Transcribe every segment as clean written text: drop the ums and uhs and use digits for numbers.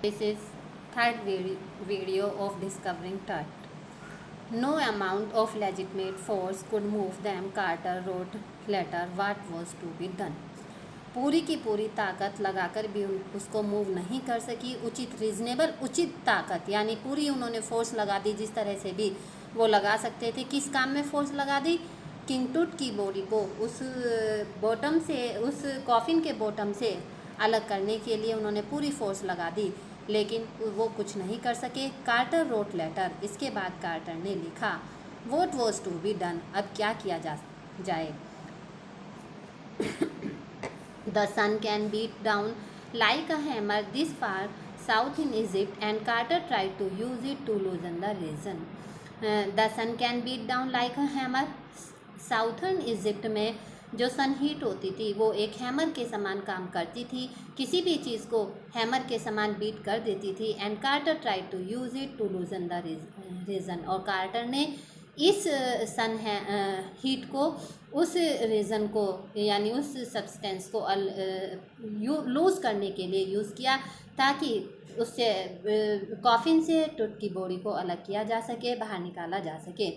This is third video of discovering Tut. No amount of legitimate force could move them, Carter wrote later, what was to be done. पूरी की पूरी ताकत लगाकर भी उसको move नहीं कर सकी। उचित ताकत यानी पूरी उन्होंने फोर्स लगा दी, जिस तरह से भी वो लगा सकते थे। किस काम में फोर्स लगा दी? किंग टूट की बॉडी को उस बॉटम से, उस कॉफिन के बॉटम से अलग करने के लिए उन्होंने पूरी फोर्स लगा दी, लेकिन वो कुछ नहीं कर सके। कार्टर रोट लेटर, इसके बाद कार्टर ने लिखा, what was to be done, अब क्या किया जाए। The sun can beat down like a hammer this far south in Egypt and Carter tried to use it to loosen the resin. The sun can beat down like a hammer, southern Egypt में जो सन heat होती थी वो एक hammer के समान काम करती थी, किसी भी चीज़ को हैमर के समान बीट कर देती थी। And Carter tried to use it to loosen the resin, और कार्टर ने इस सन हीट को, उस रीज़न को यानी उस सब्सटेंस को लूज़ करने के लिए यूज़ किया, ताकि उससे कॉफिन से टूट की बॉडी को अलग किया जा सके, बाहर निकाला जा सके।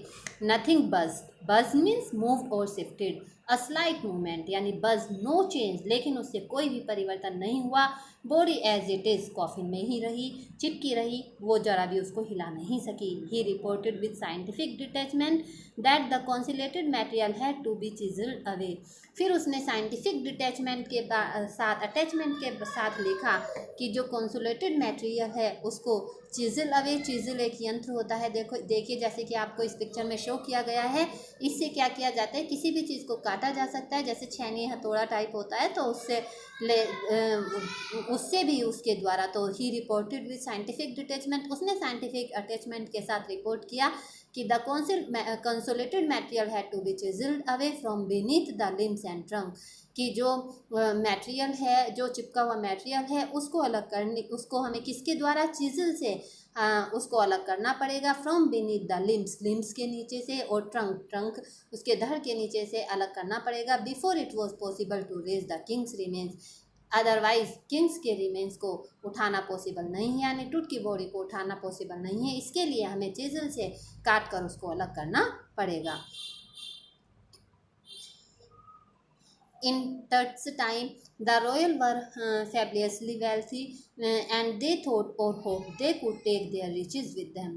नथिंग बज मीन्स मूव और शिफ्टेड, अ स्लाइट मूवमेंट यानी बज नो चेंज, लेकिन उससे कोई भी परिवर्तन नहीं हुआ। Body as it is coffin में ही रही, चिपकी रही, वो जरा भी उसको हिला नहीं सकी। He reported with scientific detachment that the consolidated material had to be chiselled away. फिर उसने साइंटिफिक डिटैचमेंट के साथ, अटैचमेंट के साथ लिखा कि जो कॉन्सुलेटेड मटेरियल है उसको चिजल अवे, चिजल एक यंत्र होता है, देखिए जैसे कि आपको इस पिक्चर में शो किया गया है। इससे क्या किया जाता है, किसी भी चीज़ को काटा जा सकता है, जैसे छेनी हथौड़ा टाइप होता है, तो उससे भी उसके द्वारा। तो he reported with scientific detachment, उसने साइंटिफिक अटैचमेंट के साथ रिपोर्ट किया कि the consolidated material had to be chiselled away from beneath the limbs and trunk, कि जो मटेरियल है, जो चिपका हुआ मटेरियल है, उसको अलग करने, उसको हमें किसके द्वारा, चिजल से उसको अलग करना पड़ेगा। फ्रॉम बीनीथ द लिम्स के नीचे से, और ट्रंक उसके धड़ के नीचे से अलग करना पड़ेगा। Before it was possible to raise the king's remains, otherwise king's के रिमेन्स को उठाना पॉसिबल नहीं है, यानी टूट की बॉडी को उठाना पॉसिबल नहीं है। इसके लिए हमें चिजल से काट कर उसको अलग करना पड़ेगा। In Tut's time, the royal were fabulously wealthy, and they thought or hoped they could take their riches with them.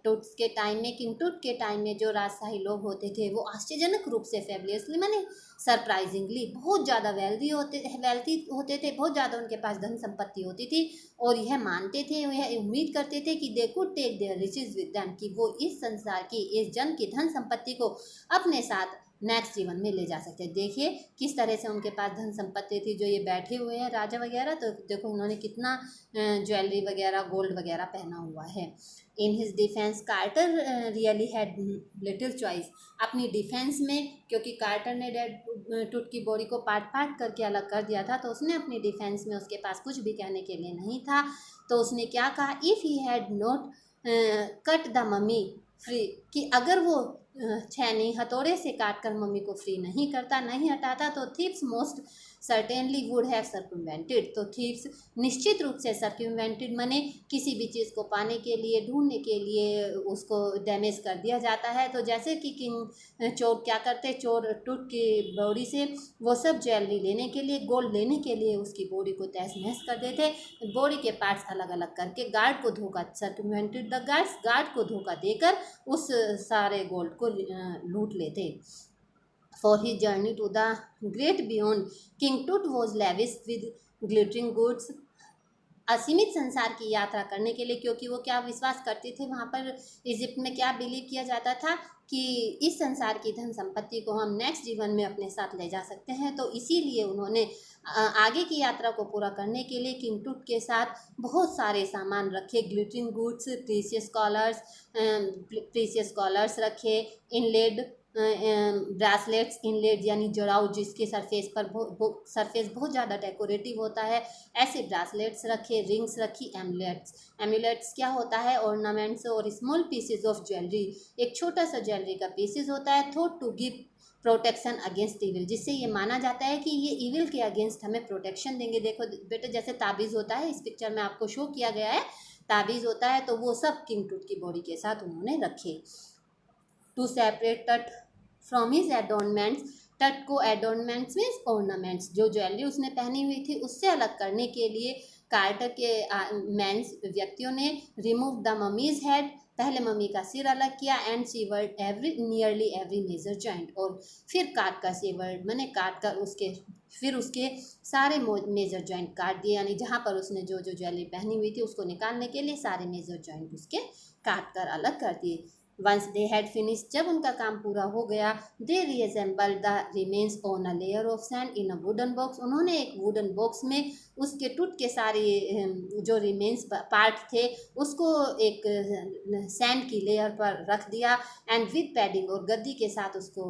Tut's के टाइम में, किंग टुट के टाइम में जो राजशाही लोग होते थे वो आश्चर्यजनक रूप से, फेबुलसली माने सरप्राइजिंगली, बहुत ज़्यादा वेल्दी होते थे, बहुत ज़्यादा उनके पास धन संपत्ति होती थी, और यह मानते थे, यह उम्मीद करते थे कि they could take their riches with them, कि वो इस संसार की, इस जन की धन संपत्ति को अपने साथ नेक्स्ट जीवन में ले जा सकते हैं। देखिए किस तरह से उनके पास धन संपत्ति थी। जो ये बैठे हुए हैं राजा वगैरह, तो देखो उन्होंने कितना ज्वेलरी वगैरह, गोल्ड वगैरह पहना हुआ है। In his defence Carter really had little choice, अपनी डिफेंस में, क्योंकि कार्टर ने डेड टूट की बॉडी को पार्ट करके अलग कर दिया था, तो उसने अपनी डिफेंस में, उसके पास कुछ भी कहने के लिए नहीं था। तो उसने क्या कहा, if he had not cut the mummy free, कि अगर वो छेनी हथौड़े से काट कर मम्मी को फ्री नहीं करता, नहीं हटाता, तो thieves most certainly would have circumvented, तो थीव्स निश्चित रूप से सर्कमवेंटेड माने किसी भी चीज़ को पाने के लिए, ढूंढने के लिए उसको डैमेज कर दिया जाता है। तो जैसे कि चोर क्या करते, चोर टूट की बॉडी से वो सब ज्वेलरी लेने के लिए, गोल्ड लेने के लिए उसकी बॉडी को तहस नहस कर देते, बॉडी के पार्ट्स अलग अलग करके गार्ड को धोखा, सर्कमवेंटेड द गार्ड को धोखा देकर उस सारे गोल्ड को लूट लेते। For his journey to the great beyond, King Tut was lavish with glittering goods. असीमित संसार की यात्रा करने के लिए, क्योंकि वो क्या विश्वास करते थे, वहाँ पर इजिप्ट में क्या बिलीव किया जाता था कि इस संसार की धन संपत्ति को हम नेक्स्ट जीवन में अपने साथ ले जा सकते हैं। तो इसीलिए उन्होंने आगे की यात्रा को पूरा करने के लिए किंग टूट के साथ बहुत सारे सामान रखे, ग्लिटरिंग गुड्स, प्रीसियस कॉलर्स रखे, इनलेड ब्रासलेट्स, इनलेट यानी जड़ाऊ, जिसके सरफेस बहुत ज़्यादा डेकोरेटिव होता है, ऐसे ब्रासलेट्स रखे, रिंग्स रखी, एमुलेट्स क्या होता है, ऑर्नामेंट्स और स्मॉल पीसेज ऑफ ज्वेलरी, एक छोटा सा ज्वेलरी का पीसेज होता है। Thought to give protection against evil, जिससे ये माना जाता है कि ये इविल के अगेंस्ट हमें प्रोटेक्शन देंगे। देखो बेटे, जैसे ताबीज़ होता है, इस पिक्चर में आपको शो किया गया है, ताबीज़ होता है, तो वो सब किंग टूट की बॉडी के साथ उन्होंने रखे। टू सेपरेट टट फ्रॉम हिज एडोर्नमेंट्स, टट को एडोर्नमेंट्स मीन्स ऑर्नामेंट्स, जो ज्वेलरी उसने पहनी हुई थी उससे अलग करने के लिए कार्टर के मैंस व्यक्तियों ने रिमूव द ममीज हेड, पहले मम्मी का सिर अलग किया, and severed every nearly every major joint, और फिर काट कर सीवर्ड मैंने काट कर उसके फिर उसके सारे मेजर जॉइंट काट दिए, यानी जहाँ पर उसने जो जो ज्वेलरी पहनी हुई थी उसको निकालने के लिए सारे मेजर जॉइंट उसके काट कर अलग कर दिए। वंस दे हैड फिनिश, जब उनका काम पूरा हो गया, they reassemble the remains on a layer of sand in a wooden box, उन्होंने एक वुडन बॉक्स में उसके टूट के सारे जो रिमेन्स पार्ट थे उसको एक सैंड की लेयर पर रख दिया, एंड विद पैडिंग, और गद्दी के साथ उसको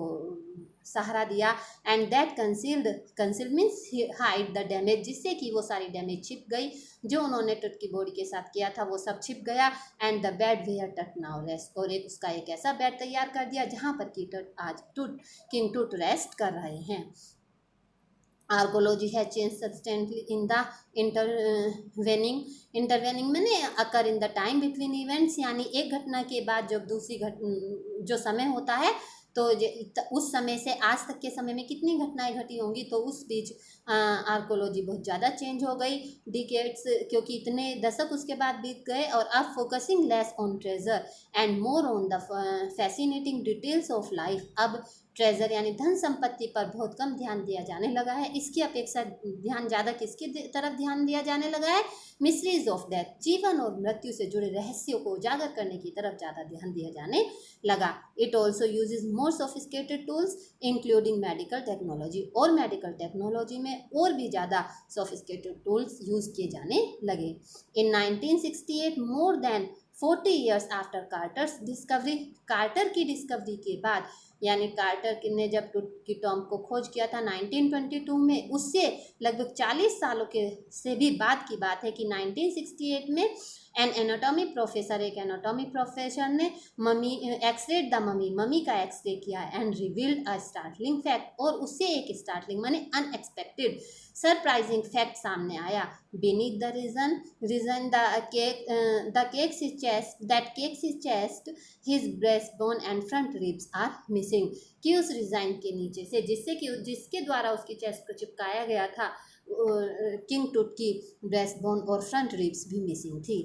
सहारा दिया, and that concealed means hide the damage, जिससे कि वो सारी डैमेज छिप गई, जो उन्होंने टट की बॉडी के साथ किया था वो सब छिप गया। एंड द बेड वेयर टट नाउ रेस्ट, और एक उसका एक ऐसा बेड तैयार कर दिया जहाँ पर की टट आज किंग टूट रेस्ट कर रहे हैं। आर्कोलॉजी है change substantially in the intervening मैंने occur in the time between events, यानी एक घटना के बाद जब दूसरी जो समय होता है, तो उस समय से आज तक के समय में कितनी घटनाएं घटी होंगी, तो उस बीच आर्कोलॉजी बहुत ज़्यादा चेंज हो गई, डिकेड्स, क्योंकि इतने दशक उसके बाद बीत गए, और अब focusing less on treasure and more on the fascinating details of life, अब ट्रेजर यानी धन संपत्ति पर बहुत कम ध्यान दिया जाने लगा है, इसकी अपेक्षा ध्यान ज़्यादा किसकी तरफ ध्यान दिया जाने लगा है, मिस्ट्रीज ऑफ डेथ, जीवन और मृत्यु से जुड़े रहस्यों को उजागर करने की तरफ ज़्यादा ध्यान दिया जाने लगा। It also uses more sophisticated tools including medical technology, और मेडिकल टेक्नोलॉजी में और भी ज़्यादा सोफिस्टिकेटेड टूल्स यूज़ किए जाने लगे। इन 1968 more than 40 years after कार्टर्स discovery, quarter की डिस्कवरी के बाद, यानी कार्टर ने जब टूट की टॉम को खोज किया था 1922 में, उससे लगभग 40 सालों के से भी बाद की बात है कि 1968 में एन एनाटॉमी प्रोफेसर, एक एनाटॉमी प्रोफेसर ने ममी एक्सरेड द ममी का एक्सरे किया, and revealed a startling fact, और उससे एक स्टार्टलिंग माने अनएक्सपेक्टेड सरप्राइजिंग फैक्ट सामने आया। Beneath the resin the cakes his chest his breast bone and front ribs are missing, कि उस रिजाइन के नीचे से, जिसके द्वारा उसकी चेस्ट को चिपकाया गया था, किंग टूट की ब्रेस्ट बोन और फ्रंट रिब्स भी मिसिंग थी।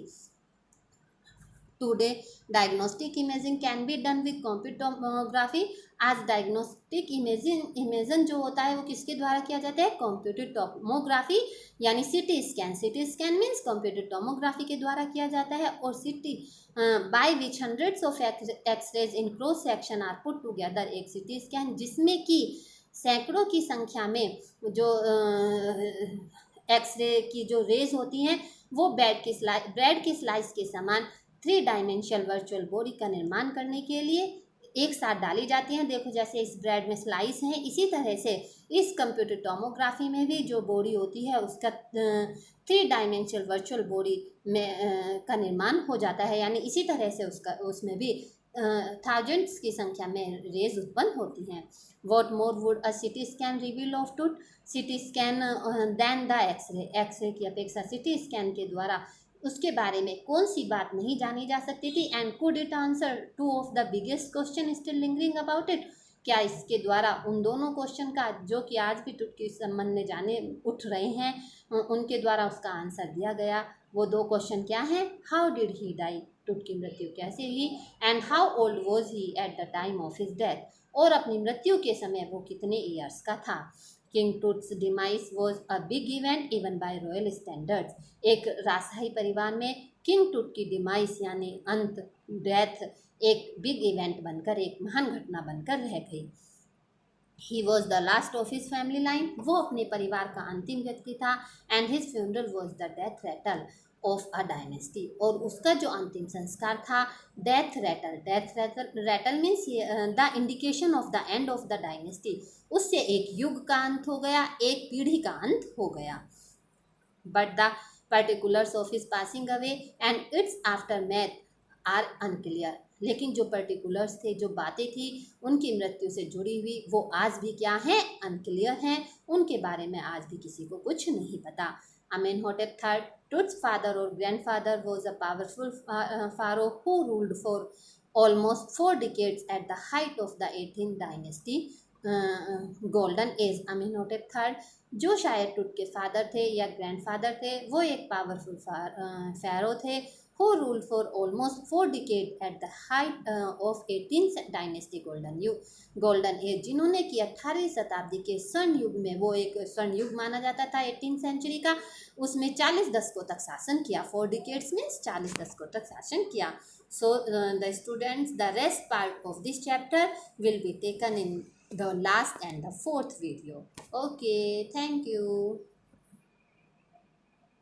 Today diagnostic imaging can be done with computer tomography, आज डायग्नोस्टिक इमेजन जो होता है वो किसके द्वारा किया जाता है, कंप्यूटर टोमोग्राफी, यानी CT scan means computer tomography के द्वारा किया जाता है, और CT by which hundreds of X rays in cross section are put together, एक सिटी स्कैन जिसमें कि सैकड़ों की संख्या में जो एक्सरे की जो रेज होती हैं वो ब्रेड की स्लाइस के समान 3 डायमेंशनल वर्चुअल बॉडी का निर्माण करने के लिए एक साथ डाली जाती हैं। देखो जैसे इस ब्रेड में स्लाइस हैं, इसी तरह से इस कंप्यूटर टोमोग्राफी में भी जो बॉडी होती है उसका 3 डायमेंशनल वर्चुअल बॉडी में का निर्माण हो जाता है, यानी इसी तरह से उसमें भी थाउजेंड्स की संख्या में रेज उत्पन्न होती हैं। What more would a CT scan reveal of Tut, CT scan than the X ray की अपेक्षा सिटी स्कैन के द्वारा उसके बारे में कौन सी बात नहीं जानी जा सकती थी, and could it answer 2 of the biggest question still lingering about it, क्या इसके द्वारा उन दोनों क्वेश्चन का जो कि आज भी टूट के संबंध में जाने उठ रहे हैं उनके द्वारा उसका आंसर दिया गया। वो 2 क्वेश्चन क्या हैं, हाउ डिड ही डाई, टूट की मृत्यु कैसे हुई, and how old was he at the time of his death, और अपनी मृत्यु के समय वो कितने ईयर्स का था। King Toots demise was a big event even bye royal standards, एक राजशाही परिवार में किंग टूट की डिमाइस यानी अंत, डेथ एक बिग इवेंट बनकर, एक महान घटना बनकर रह गई। He was the last of his family line, वो अपने परिवार का अंतिम व्यक्ति था, and his funeral was the death rattle of a dynasty, और उसका जो अंतिम संस्कार था death rattle means the indication of the end of the dynasty, उससे एक युग का अंत हो गया, एक पीढ़ी का अंत हो गया। But the particulars of his passing away and its aftermath are unclear, लेकिन जो पर्टिकुलर्स थे, जो बातें थी उनकी मृत्यु से जुड़ी हुई, वो आज भी क्या हैं, अनक्लियर हैं, उनके बारे में आज भी किसी को कुछ नहीं पता। अमेनहोटेप थर्ड, टुट्स फादर और grandfather was a powerful pharaoh who ruled for almost 4 decades at the height of the 18th dynasty golden age. Amenhotep third, जो शायद टुट के फादर थे या ग्रैंडफादर थे, वो एक पावरफुल फेरो थे who ruled for almost 4 decades at the height of 18th dynasty golden age, जिन्होंने कि 18वीं शताब्दी के स्वर्ण युग में, वो एक स्वर्ण युग माना जाता था 18th सेंचुरी का, उसमें 40 दशकों तक शासन किया। 4 decades मीन्स 40 दशकों तक शासन किया। So the students, the rest part of this chapter will be taken in the last and the fourth video. Okay, thank you.